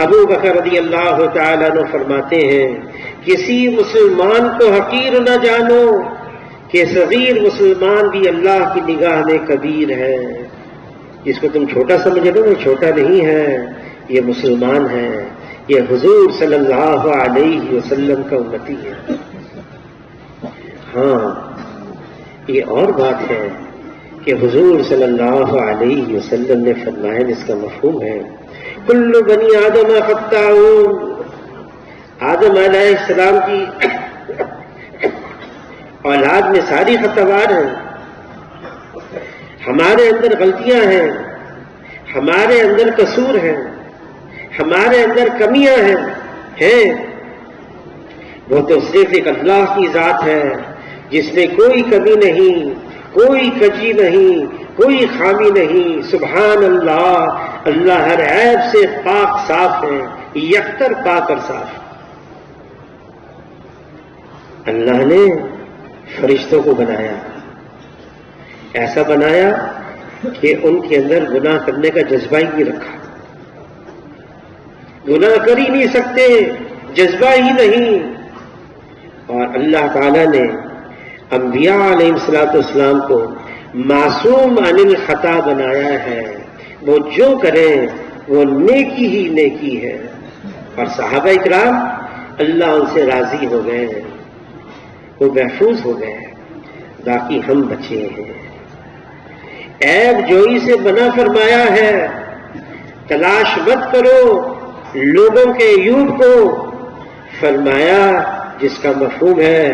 ابو بکر رضی اللہ تعالیٰ عنہ فرماتے ہیں کسی مسلمان کو حقیر نہ جانو کہ صغیر مسلمان بھی اللہ کی نگاہ میں کبیر ہے. جس کو تم چھوٹا سمجھ لو وہ چھوٹا نہیں ہے، یہ مسلمان ہے، یہ حضور صلی اللہ علیہ وسلم کا امتی ہے. ہاں یہ اور بات ہے کہ حضور صلی اللہ علیہ وسلم نے فرمایا، اس کا مفہوم ہے کل بنی آدم خطاؤون. آدم علیہ السلام کی اولاد میں ساری خطاوار ہیں. ہمارے اندر غلطیاں ہیں، ہمارے اندر قصور ہیں، ہمارے اندر کمیاں ہیں. وہ تو صرف ایک اللہ کی ذات ہے جس میں کوئی کمی نہیں، کوئی کجی نہیں، کوئی خامی نہیں. سبحان اللہ، اللہ ہر عیب سے پاک صاف ہے، یکتر پاک اور صاف. اللہ نے فرشتوں کو بنایا، ایسا بنایا کہ ان کے اندر گناہ کرنے کا جذبہ ہی نہیں رکھا. گناہ کر ہی نہیں سکتے، جذبہ ہی نہیں. اور اللہ تعالی نے انبیاء علیہ السلام کو معصوم عن الخطا بنایا ہے. وہ جو کریں وہ نیکی ہی نیکی ہے. اور صحابہ اکرام اللہ ان سے راضی ہو گئے ہیں، وہ محفوظ ہو گئے، باقی ہم بچے ہیں. عیب جوئی سے بنا فرمایا ہے. تلاش مت کرو لوگوں کے عیوب کو. فرمایا جس کا مفہوم ہے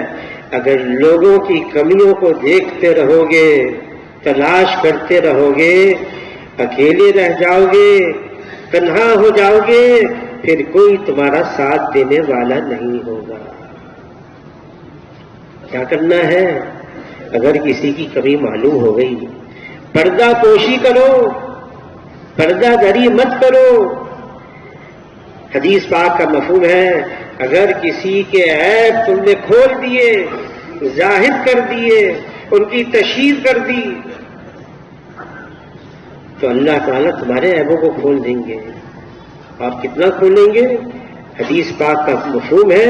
اگر لوگوں کی کمیوں کو دیکھتے رہو گے، تلاش کرتے رہو گے، اکیلے رہ جاؤ گے، تنہا ہو جاؤ گے، پھر کوئی تمہارا ساتھ دینے والا نہیں ہوگا. کیا کرنا ہے؟ اگر کسی کی کمی معلوم ہو گئی، پردہ پوشی کرو، پردہ دری مت کرو. حدیث پاک کا مفہوم ہے اگر کسی کے عیب تم نے کھول دیے، ظاہر کر دیے، ان کی تشہیر کر دی، تو اللہ تعالیٰ تمہارے عیبوں کو کھول دیں گے. آپ کتنا کھولیں گے؟ حدیث پاک کا مفہوم ہے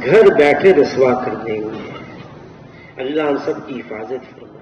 گھر بیٹھے رسوا کر دیں گے. اللہ ہم سب کی حفاظت فرمائے.